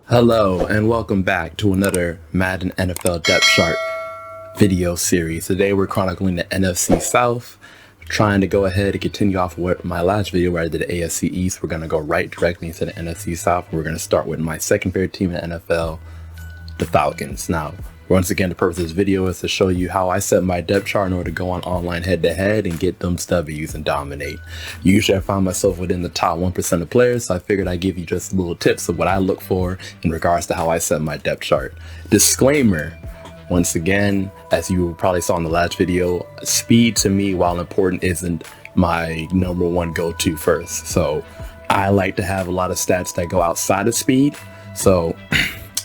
Hello and welcome back to another Madden NFL depth chart video series. Today we're chronicling the NFC South, trying to go ahead and continue off with my last video where I did the AFC East. We're going to go right directly into the NFC South. We're going to start with my second favorite team in the NFL, the Falcons. Now, once again, the purpose of this video is to show you how I set my depth chart in order to go on online head-to-head and get them W's and dominate. Usually I find myself within the top 1% of players, so I figured I'd give you just little tips of what I look for in regards to how I set my depth chart. Disclaimer, once again, as you probably saw in the last video, speed to me, while important, isn't my number one go-to first. So I like to have a lot of stats that go outside of speed. So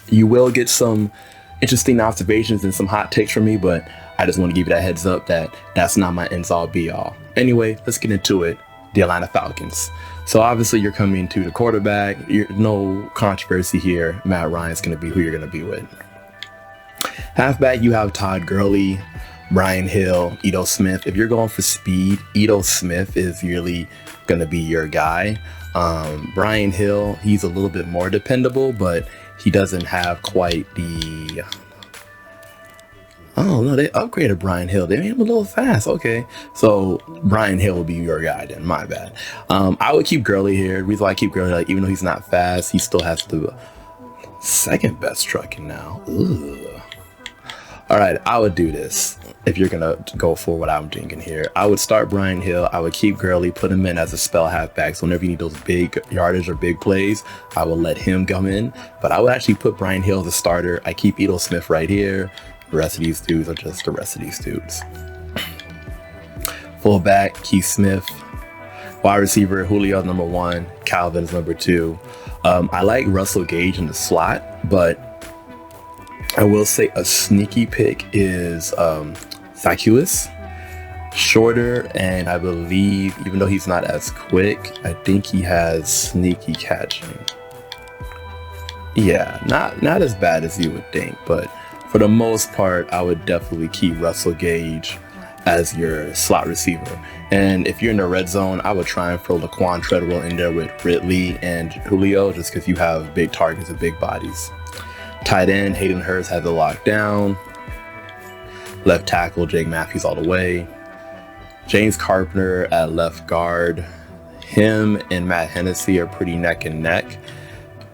you will get some interesting observations and some hot takes from me, but I just want to give you that heads up that that's not my ends all be all. Anyway, let's get into it. The Atlanta Falcons. So obviously you're coming to the quarterback. No controversy here. Matt Ryan's going to be who you're going to be with. Halfback, you have Todd Gurley, Brian Hill, Ito Smith. If you're going for speed, Ito Smith is really going to be your guy. Brian Hill, he's a little bit more dependable, but he doesn't have quite the... Oh no, they upgraded Brian Hill. They made him a little fast. Okay, so Brian Hill will be your guy then. My bad. I would keep Gurley here. The reason why I keep Gurley, like, even though he's not fast, he still has the second best trucking now. Ugh. All right, I would do this. If you're gonna go for what I'm thinking here, I would start Brian Hill. I would keep Gurley, put him in as a spell halfback. So whenever you need those big yardage or big plays, I will let him come in. But I would actually put Brian Hill as a starter. I keep Ito Smith right here. The rest of these dudes are just the rest of these dudes. Fullback, Keith Smith. Wide receiver, Julio number 1, Calvin's number 2. I like Russell Gage in the slot, but I will say a sneaky pick is Zacchaeus. Shorter, and I believe, even though he's not as quick, I think he has sneaky catching. Yeah, not as bad as you would think, but for the most part, I would definitely keep Russell Gage as your slot receiver. And if you're in the red zone, I would try and throw Laquan Treadwell in there with Ridley and Julio, just because you have big targets and big bodies. Tight end, Hayden Hurst has it locked down. Left tackle, Jake Matthews all the way. James Carpenter at left guard. Him and Matt Hennessy are pretty neck and neck.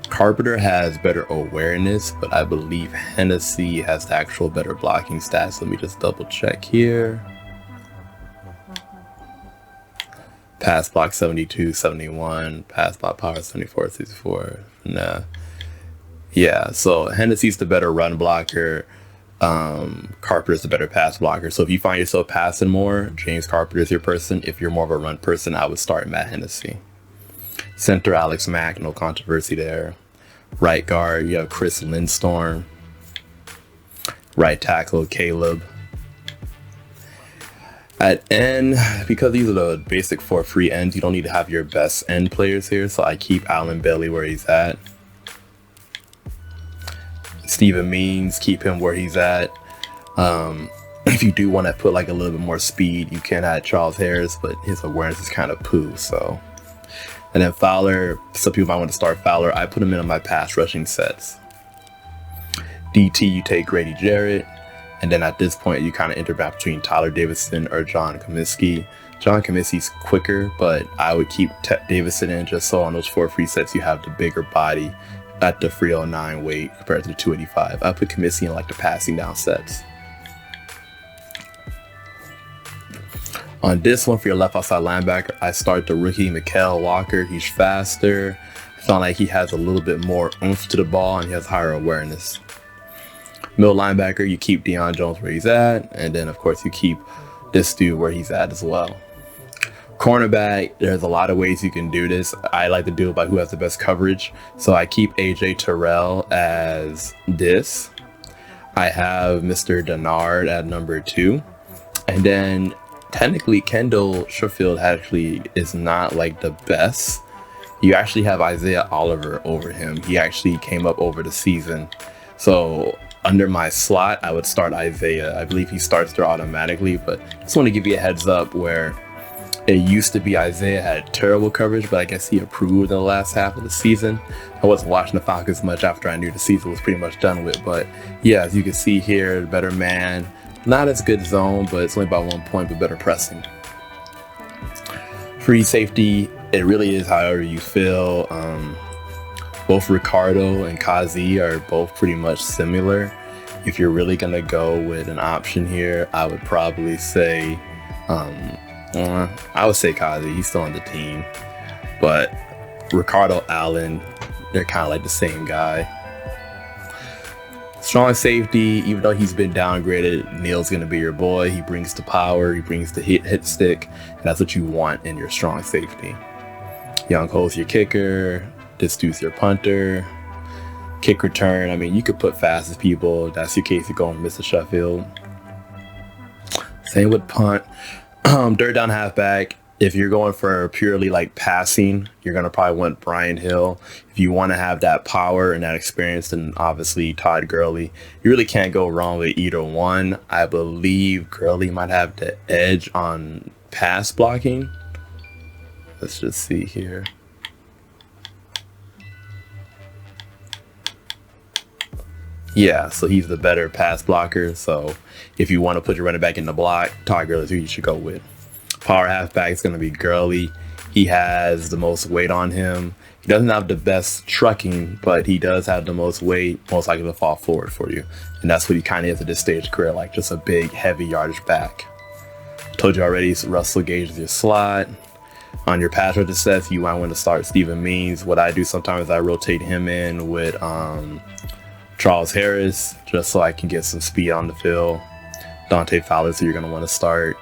Carpenter has better awareness, but I believe Hennessy has the actual better blocking stats. Let me just double check here. Pass block 72, 71. Pass block power 74, 64. Nah. Yeah, so Hennessy's the better run blocker. Carpenter's the better pass blocker. So if you find yourself passing more, James Carpenter's your person. If you're more of a run person, I would start Matt Hennessy. Center, Alex Mack, no controversy there. Right guard, you have Chris Lindstorm. Right tackle, Caleb. At end, because these are the basic 4 free ends, you don't need to have your best end players here. So I keep Alan Bailey where he's at. Steven Means, keep him where he's at. If you do want to put like a little bit more speed, you can add Charles Harris, but his awareness is kind of poo. So, and then Fowler, some people might want to start Fowler. I put him in on my pass rushing sets. DT, you take Grady Jarrett, and then at this point you kind of interact between Tyler Davidson or John Comiskey. John Comiskey's quicker, but I would keep Davidson in just so on those 4 free sets you have the bigger body at the 309 weight compared to the 285. I put Comiskey in like the passing down sets. On this one, for your left outside linebacker, I start the rookie Mikael Walker. He's faster. I found like he has a little bit more oomph to the ball and he has higher awareness. Middle linebacker, you keep Deion Jones where he's at, and then of course you keep this dude where he's at as well. Cornerback, there's a lot of ways you can do this. I like to do it by who has the best coverage. So I keep AJ Terrell as this. I have Mr. Denard at number 2. And then technically Kendall Sheffield actually is not like the best. You actually have Isaiah Oliver over him. He actually came up over the season. So under my slot, I would start Isaiah. I believe he starts there automatically, but just want to give you a heads up where It used to be Isaiah had terrible coverage, but I guess he improved in the last half of the season. I wasn't watching the Falcons much after I knew the season was pretty much done with. But yeah, as you can see here, better man. Not as good zone, but it's only by 1 point, but better pressing. Free safety, it really is however you feel. Both Ricardo and Kazi are both pretty much similar. If you're really going to go with an option here, I would probably say... I would say Kazi, he's still on the team, but Ricardo, Allen, they're kind of like the same guy. Strong safety, even though he's been downgraded, Neal's going to be your boy. He brings the power, he brings the hit stick, and that's what you want in your strong safety. Young Ho's your kicker, this dude's your punter. Kick return, I mean, you could put fastest people. That's your case, you're going Mr. Sheffield. Same with punt. Third down halfback, if you're going for purely like passing, you're going to probably want Brian Hill. If you want to have that power and that experience, then obviously Todd Gurley. You really can't go wrong with either one. I believe Gurley might have the edge on pass blocking. Let's just see here. Yeah, so he's the better pass blocker. So if you want to put your running back in the block, Todd Gurley is who you should go with. Power halfback is going to be Gurley. He has the most weight on him. He doesn't have the best trucking, but he does have the most weight, most likely to fall forward for you. And that's what he kind of is at this stage of career, like just a big, heavy yardage back. Told you already, so Russell Gage is your slot. On your pass rush success, you might want to start Steven Means. What I do sometimes is I rotate him in with Charles Harris, just so I can get some speed on the field. Dante Fowler, so you're going to want to start.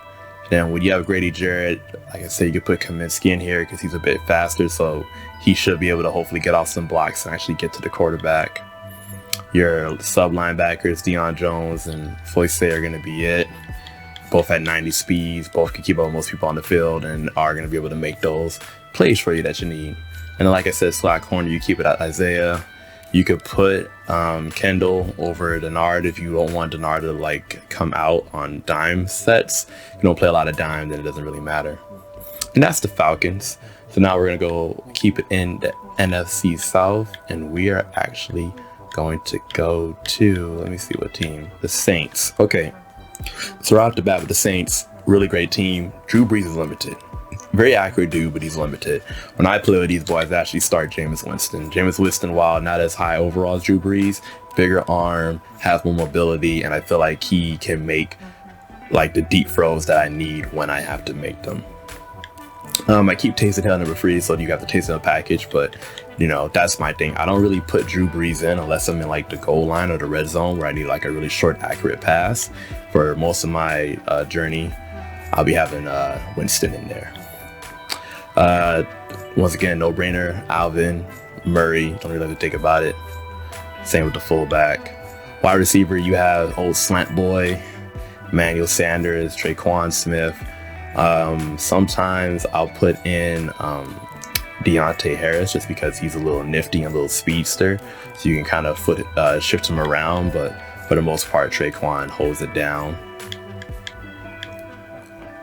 Then when you have Grady Jarrett, like I said, you could put Kaminsky in here because he's a bit faster, so he should be able to hopefully get off some blocks and actually get to the quarterback. Your sub linebackers, Deion Jones and Foyce, are going to be it. Both at 90 speeds, both can keep up with most people on the field and are going to be able to make those plays for you that you need. And then, like I said, slot corner, you keep it at Isaiah. You could put Kendall over Denard if you don't want Denard to like come out on dime sets. If you don't play a lot of dime, then it doesn't really matter. And that's the Falcons. So now we're going to go keep it in the NFC South, and we are actually going to go to, let me see what team, the Saints. Okay, so right off the bat with the Saints, really great team. Drew Brees is limited. Very accurate dude, but he's limited. When I play with these boys, I actually start Jameis Winston. Jameis Winston, while not as high overall as Drew Brees, bigger arm, has more mobility, and I feel like he can make like the deep throws that I need when I have to make them. I keep Taysom Hill number 3, so you got the Taysom Hill package, but you know, that's my thing. I don't really put Drew Brees in unless I'm in like the goal line or the red zone where I need like a really short, accurate pass. For most of my journey, I'll be having Winston in there. Once again, no brainer. Alvin, Murray, don't really have to think about it. Same with the fullback. Wide receiver, you have old slant boy, Emmanuel Sanders, Traquan Smith. Sometimes I'll put in Deontay Harris just because he's a little nifty and a little speedster, so you can kind of shift him around, but for the most part, Traquan holds it down.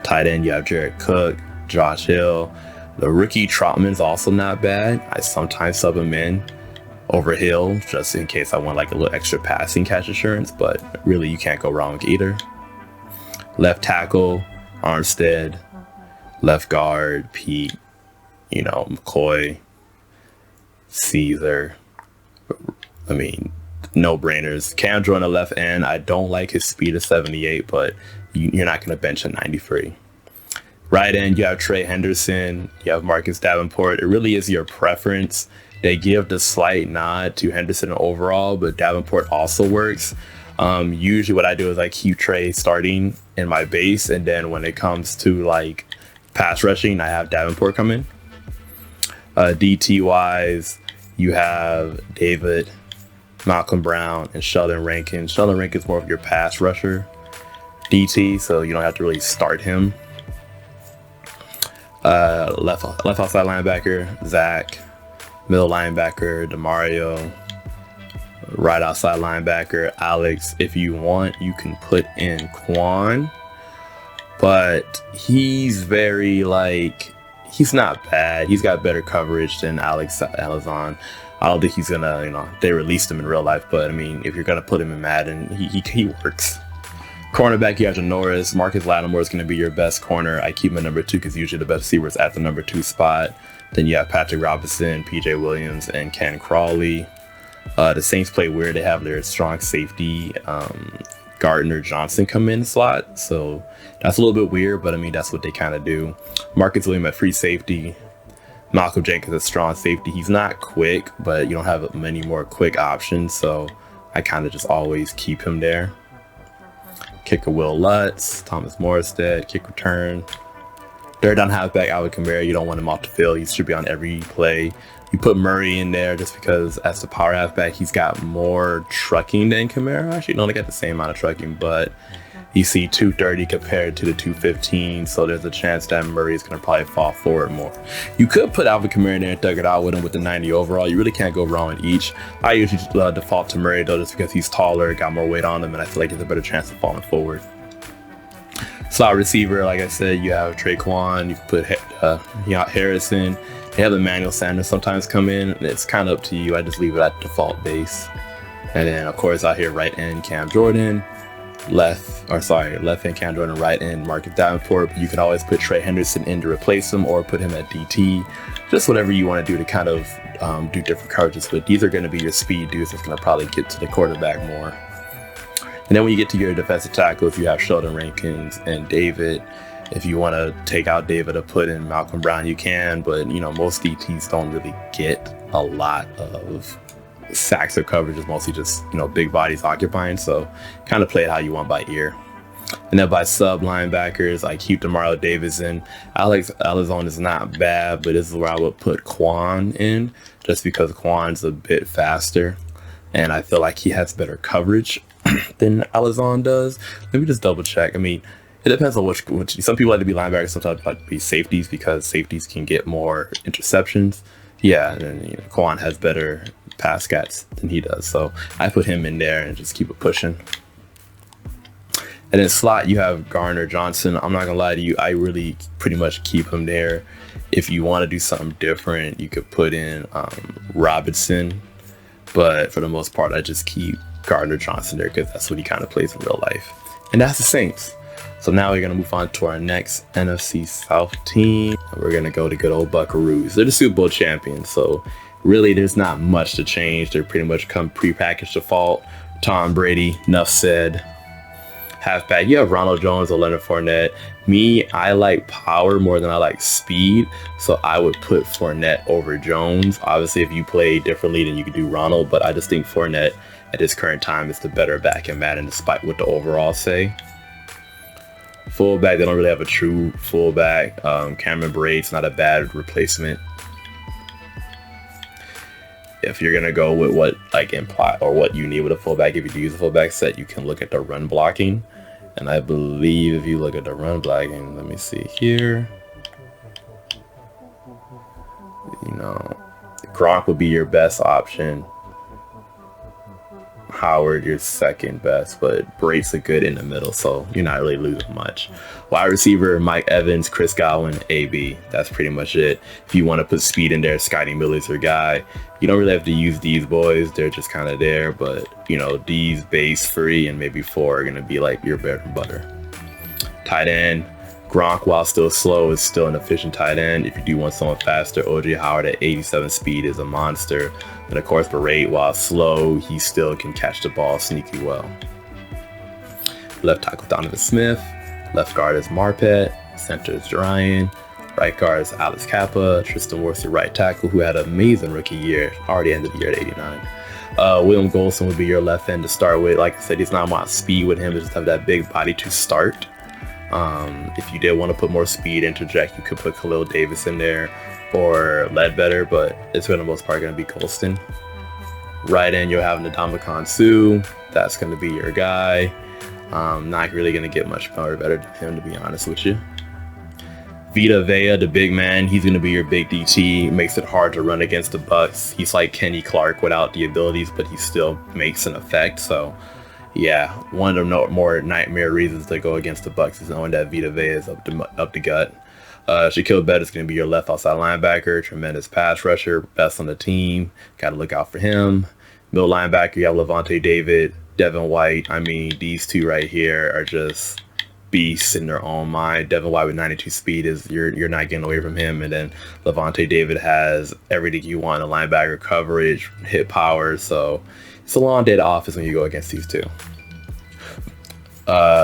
Tight end, you have Jared Cook, Josh Hill. The rookie Trotman's also not bad. I sometimes sub him in over Hill just in case I want like a little extra passing catch assurance, but really you can't go wrong with either. Left tackle, Armstead. Left guard, Pete, McCoy, Caesar. I mean, no brainers. Cam Jordan on the left end, I don't like his speed of 78, but you're not going to bench a 93. Right end, you have Trey Henderson, you have Marcus Davenport. It really is your preference. They give the slight nod to Henderson overall, but Davenport also works. Usually what I do is I keep Trey starting in my base, and then when it comes to like pass rushing, I have Davenport come in. DT wise, you have David, Malcolm Brown, and Sheldon Rankin. Sheldon Rankin's more of your pass rusher DT, so you don't have to really start him. Left outside linebacker, Zach. Middle linebacker, DeMario. Right outside linebacker, Alex. If you want, you can put in Quan. but he's very like, he's not bad. He's got better coverage than Alex Alazon. I don't think he's gonna, they released him in real life, but I mean, if you're gonna put him in Madden, he works. Cornerback, you have Norris. Marcus Lattimore is going to be your best corner. I keep him at number 2 because usually the best receiver is at the number 2 spot. Then you have Patrick Robinson, PJ Williams, and Ken Crawley. The Saints play weird. They have their strong safety, Gardner Johnson, come in slot. So that's a little bit weird, but I mean, that's what they kind of do. Marcus Williams at free safety. Malcolm Jenkins at strong safety. He's not quick, but you don't have many more quick options. So I kind of just always keep him there. Kicker Will Lutz, Thomas Morstead, kick return. Third down halfback Alvin Kamara. You don't want him off the field. He should be on every play. You put Murray in there just because as the power halfback, he's got more trucking than Kamara. Actually, don't get the same amount of trucking, but you see 230 compared to the 215, so there's a chance that Murray is going to probably fall forward more. You could put Alvin Kamara in there and thug it out with him with the 90 overall. You really can't go wrong with each. I usually default to Murray though, just because he's taller, got more weight on him, and I feel like there's a better chance of falling forward. Slot receiver, like I said, you have Traquan. You can put Harrison. You have Emmanuel Sanders sometimes come in. It's kind of up to you. I just leave it at default base. And then of course out here right end Cam Jordan. Left end Cam Jordan, right end Marcus Davenport. You can always put Trey Henderson in to replace him or put him at DT. Just whatever you want to do to kind of do different coverages. But these are going to be your speed dudes that's going to probably get to the quarterback more. And then when you get to your defensive tackles, you have Sheldon Rankins and David. If you want to take out David or put in Malcolm Brown, you can. But most DTs don't really get a lot of sacks or coverage. Is mostly just big bodies occupying, so kind of play it how you want by ear. And then by sub linebackers, I keep Demario Davis in. Alex Alazon is not bad, but this is where I would put Quan in, just because Quan's a bit faster and I feel like he has better coverage than Alazon does. Let me just double check. I mean, it depends on which some people like to be linebackers, sometimes like to be safeties because safeties can get more interceptions. Yeah, and then Quan has better pass stats than he does, so I put him in there and just keep it pushing. And then slot, you have Gardner Johnson. I'm not gonna lie to you, I really pretty much keep him there. If you want to do something different, you could put in Robinson, but for the most part, I just keep Gardner Johnson there because that's what he kind of plays in real life. And that's the Saints. So now we're going to move on to our next NFC South team. We're going to go to good old Buckaroos. They're the Super Bowl champions, so really there's not much to change. They're pretty much come prepackaged default. Tom Brady, enough said. Halfback, you have Ronald Jones or Leonard Fournette. Me, I like power more than I like speed, so I would put Fournette over Jones. Obviously, if you play differently, then you could do Ronald, but I just think Fournette at this current time is the better back in Madden, despite what the overall say. Fullback, they don't really have a true fullback. Cameron Braid's not a bad replacement. If you're gonna go with what what you need with a fullback, if you do use a fullback set, you can look at the run blocking. And I believe if you look at the run blocking, let me see here. Gronk would be your best option. Howard, your second best, but Braid's a good in the middle, so you're not really losing much. Wide receiver, Mike Evans, Chris Godwin, AB. That's pretty much it. If you want to put speed in there, Scotty Miller's your guy. You don't really have to use these boys. They're just kind of there, but these base 3 and maybe 4 are going to be like your bread and butter. Tight end, Gronk, while still slow, is still an efficient tight end. If you do want someone faster, O.J. Howard at 87 speed is a monster. And of course, Barrett, while slow, he still can catch the ball sneaky well. Left tackle, Donovan Smith. Left guard is Marpet. Center is Ryan. Right guard is Alex Kappa. Tristan Worsley, right tackle, who had an amazing rookie year. Already ended the year at 89. William Golson would be your left end to start with. Like I said, he's not much speed with him. Just have that big body to start. If you did want to put more speed, interject, you could put Khalil Davis in there or Ledbetter, but it's for the most part going to be Colston. Right end, you'll have Ndamukong Suh. That's going to be your guy. Not really going to get much better than him, to be honest with you. Vita Vea, the big man, he's going to be your big DT. Makes it hard to run against the Bucs. He's like Kenny Clark without the abilities, but he still makes an effect. So Yeah, one of the more nightmare reasons to go against the Bucs is knowing that Vita Vea is up the gut. Shaquille Barrett is going to be your left outside linebacker, tremendous pass rusher, best on the team. Got to look out for him. Middle linebacker, you have Levante David, Devin White. I mean, these two right here are just beasts in their own mind. Devin White with 92 speed is you're not getting away from him, and then Levante David has everything you want: a linebacker coverage, hit power. So it's a long day to office when you go against these two.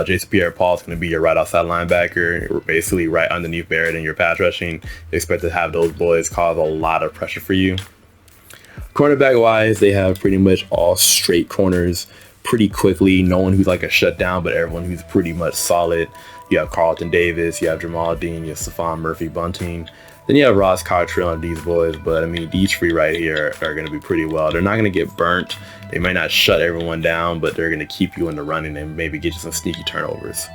Jason Pierre-Paul is going to be your right outside linebacker, basically right underneath Barrett in your pass rushing. Expect to have those boys cause a lot of pressure for you. Cornerback wise, they have pretty much all straight corners pretty quickly. No one who's like a shutdown, but everyone who's pretty much solid. You have Carlton Davis, you have Jamal Dean, you have Stephon Murphy-Bunting. Then you have Ross Cottrell and these boys, but I mean, these three right here are going to be pretty well. They're not going to get burnt. They might not shut everyone down, but they're going to keep you in the running and maybe get you some sneaky turnovers.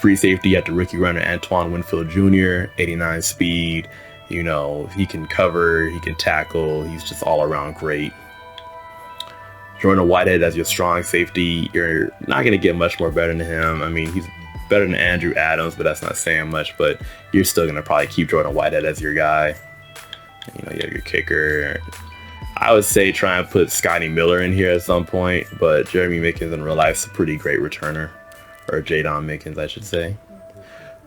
Free safety, you have the rookie runner Antoine Winfield Jr., 89 speed. You know, he can cover, he can tackle. He's just all around great. Jordan Whitehead as your strong safety. You're not going to get much more better than him. I mean, he's better than Andrew Adams, but that's not saying much. But you're still going to probably keep Jordan Whitehead as your guy. You know, you have your kicker. I would say try and put Scotty Miller in here at some point, but Jeremy Mickens in real life is a pretty great returner. Or Jadon Mickens, I should say.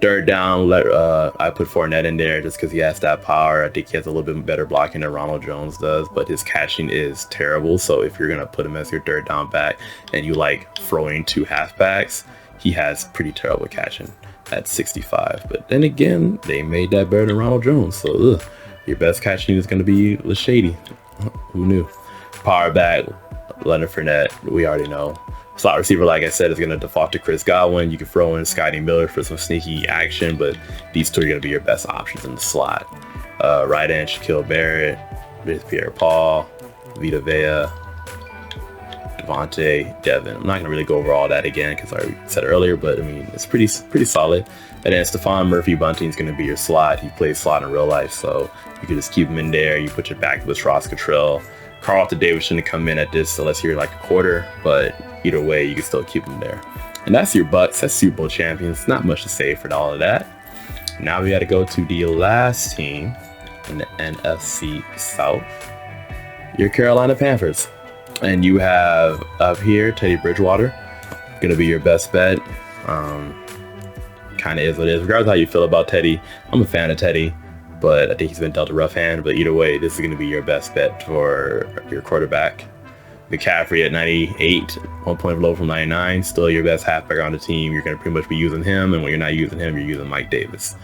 Third down, I put Fournette in there just because he has that power. I think he has a little bit better blocking than Ronald Jones does, but his catching is terrible. So if you're going to put him as your third down back and you like throwing two halfbacks, he has pretty terrible catching at 65. But then again, they made that better than Ronald Jones. So your best catching is going to be Lashady. Who knew? Power back, Leonard Fournette, we already know. Slot receiver, like I said, is going to default to Chris Godwin. You can throw in Scotty Miller for some sneaky action, but these two are going to be your best options in the slot. Right end, Shaquille Barrett, Pierre-Paul, Vita Vea, Devontae, Devin. I'm not going to really go over all that again because I said earlier, but I mean, it's pretty solid. And then Stephon Murphy-Bunting is going to be your slot. He plays slot in real life, so you can just keep him in there. You put your back with Ross Cottrell. Carlton Davis shouldn't come in at this unless you're like a quarter, but either way, you can still keep him there. And that's your Bucs. That's Super Bowl champions. Not much to say for all of that. Now we got to go to the last team in the NFC South, your Carolina Panthers. And you have up here Teddy Bridgewater, going to be your best bet. Kind of is what it is. Regardless of how you feel about Teddy, I'm a fan of Teddy, but I think he's been dealt a rough hand. But either way, this is going to be your best bet for your quarterback. McCaffrey at 98, 1 point below from 99, still your best halfback on the team. You're going to pretty much be using him, and when you're not using him, you're using Mike Davis.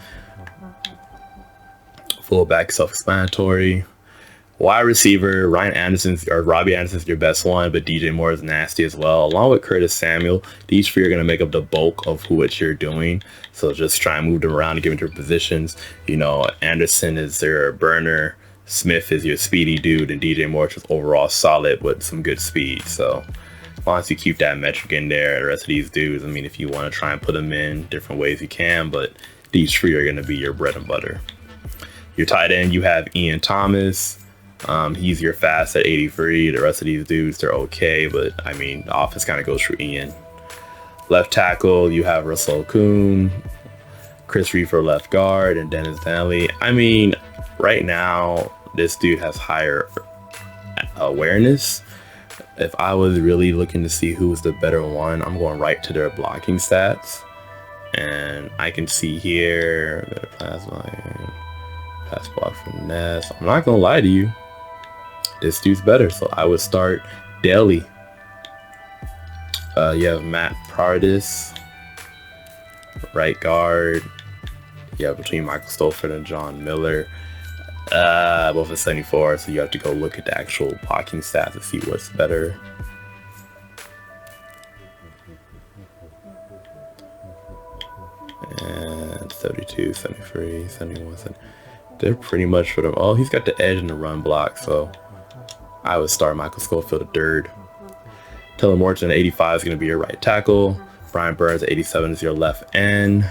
Fullback, self-explanatory. Wide receiver, Robbie Anderson's your best one, but DJ Moore is nasty as well, along with Curtis Samuel. These three are going to make up the bulk of who you're doing. So just try and move them around and give them their positions. You know, Anderson is their burner. Smith is your speedy dude, and DJ Moore is just overall solid with some good speed. So as long as you keep that metric in there, the rest of these dudes, I mean, if you want to try and put them in different ways, you can, but these three are going to be your bread and butter. Your tight end, you have Ian Thomas. He's your fast at 83. The rest of these dudes, they're okay, but I mean, the offense kind of goes through Ian. Left tackle, you have Russell Kuhn, Chris Reed for left guard, and Dennis Danley. I mean, right now, this dude has higher awareness. If I was really looking to see who's the better one, I'm going right to their blocking stats. And I can see here, pass block finesse. I'm not going to lie to you. This dude's better, so I would start Daly. You have Matt Paradis, right guard. You have between Michael Stolford and John Miller. Both at 74, so you have to go look at the actual blocking stats to see what's better. And 72, 73, 71, 70. They're pretty much for them. Oh, he's got the edge in the run block, so I would start Michael Schofield at third. Taylor Morton at 85 is going to be your right tackle. Brian Burns at 87 is your left end.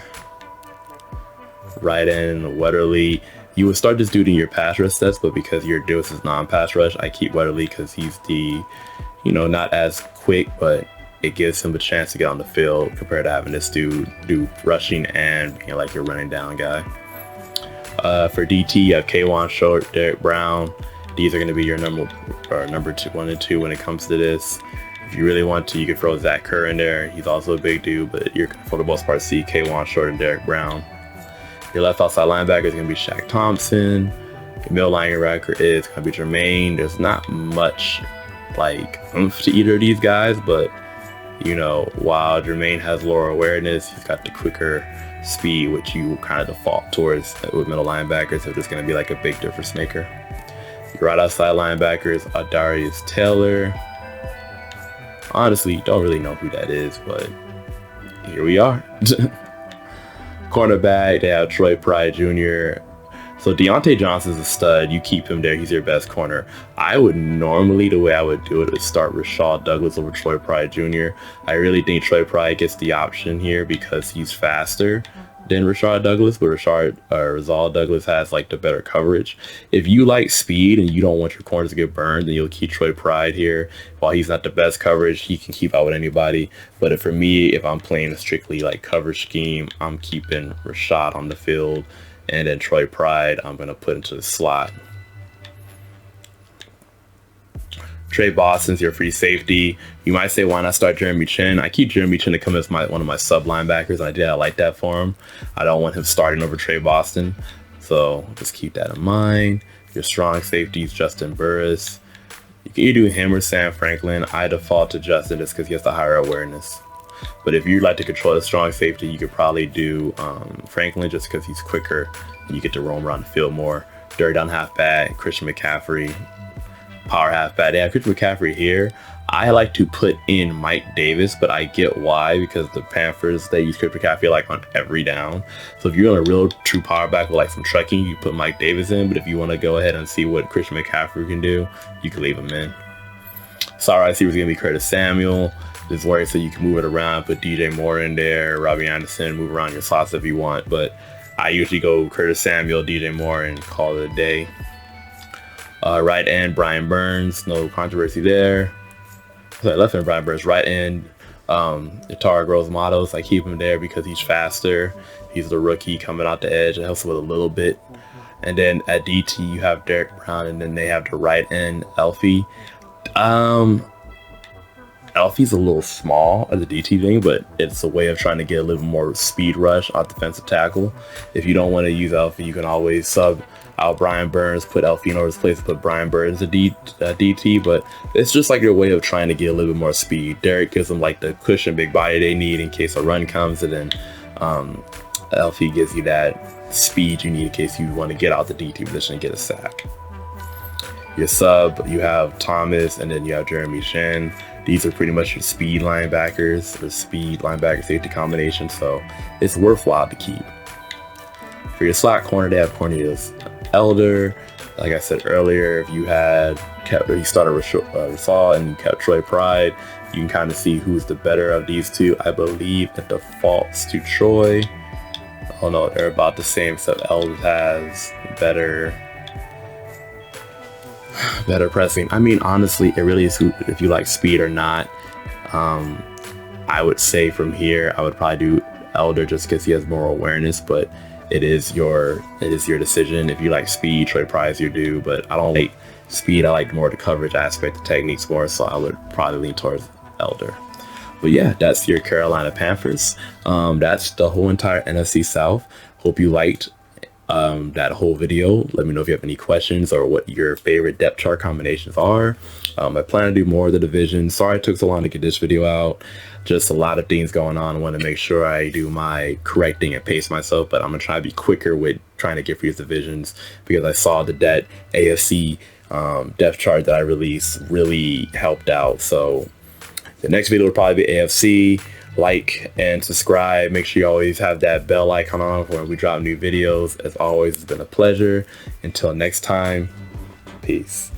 Right end, Wetterly. You would start this dude in your pass rush sets, but because your Deuce is non-pass rush, I keep Wetterly because he's the, you know, not as quick, but it gives him a chance to get on the field compared to having this dude do rushing and being like your running down guy. For DT, you have K'Wan Short, Derek Brown. These are going to be your number 1 and 2 when it comes to this. If you really want to, you could throw Zach Kerr in there. He's also a big dude, but you're for the most part see K'Wan Short and Derek Brown. Your left outside linebacker is going to be Shaq Thompson. Your middle linebacker is going to be Jermaine. There's not much like oomph to either of these guys, but you know, while Jermaine has lower awareness, he's got the quicker speed, which you kind of default towards with middle linebackers. So it's going to be like a big difference maker. Your right outside linebackers are Darius Taylor. Honestly, don't really know who that is, but here we are. Cornerback, they have Troy Pride Jr. So Deontay Johnson's a stud. You keep him there. He's your best corner. I would normally, the way I would do it is start Rashad Douglas over Troy Pride Jr. I really think Troy Pride gets the option here because he's faster than Rashad Douglas, but Rashad Douglas has like the better coverage. If you like speed and you don't want your corners to get burned, then you'll keep Troy Pride here. While he's not the best coverage, he can keep out with anybody. But for me, if I'm playing a strictly like coverage scheme, I'm keeping Rashad on the field, and then Troy Pride I'm gonna put into the slot. Trey Boston's your free safety. You might say, why not start Jeremy Chin? I keep Jeremy Chin to come as one of my sub linebackers. I like that for him. I don't want him starting over Trey Boston. So just keep that in mind. Your strong safety is Justin Burris. You can either do him or Sam Franklin. I default to Justin just because he has the higher awareness. But if you'd like to control the strong safety, you could probably do Franklin just because he's quicker and you get to roam around the field more. Third down halfback, Christian McCaffrey. Power halfback. They have Christian McCaffrey here. I like to put in Mike Davis, but I get why, because the Panthers, they use Christian McCaffrey like on every down. So if you're on a real true power back with like some trekking, you put Mike Davis in. But if you want to go ahead and see what Christian McCaffrey can do, you can leave him in. Sorry, receiver is going to be Curtis Samuel. This worry so you can move it around, put DJ Moore in there, Robbie Anderson, move around your slots if you want. But I usually go Curtis Samuel, DJ Moore, and call it a day. Right end, Brian Burns, no controversy there. Sorry, left end, Brian Burns. Right end, Tara Groves Matos. I keep him there because he's faster. He's the rookie coming out the edge. It helps with a little bit. And then at DT, you have Derek Brown, and then they have the right end, Elfie. Elfie's a little small as a DT thing, but it's a way of trying to get a little more speed rush off defensive tackle. If you don't want to use Elfie, you can always sub out Brian Burns, put Elfie in his place, put Brian Burns a DT, but it's just like your way of trying to get a little bit more speed. Derek gives them like the cushion, big body they need in case a run comes, and then Elfie gives you that speed you need in case you want to get out the DT position and get a sack. Your sub, you have Thomas, and then you have Jeremy Chin. These are pretty much your speed linebackers, or speed linebacker safety combination, so it's worthwhile to keep. For your slot corner, they have Cornelius Elder. Like I said earlier, if you started Rashad and you kept Troy Pride, you can kind of see who's the better of these two. I believe it defaults to Troy. Oh no, they're about the same, except Elder has better pressing. I mean, honestly, it really is if you like speed or not. I would say from here, I would probably do Elder just because he has more awareness, but it is your decision. If you like speed, Troy Pride's your dude, but I don't like speed. I like more the coverage aspect, the techniques more, so I would probably lean towards Elder. But yeah, that's your Carolina Panthers. That's the whole entire NFC South. Hope you liked that whole video. Let me know if you have any questions or what your favorite depth chart combinations are. I plan to do more of the divisions. Sorry it took so long to get this video out. Just a lot of things going on. I want to make sure I do my correcting and pace myself, but I'm gonna try to be quicker with trying to get through these divisions because I saw that AFC depth chart that I released really helped out. So the next video will probably be AFC. Like and subscribe. Make sure you always have that bell icon on when we drop new videos. As always, it's been a pleasure. Until next time, peace.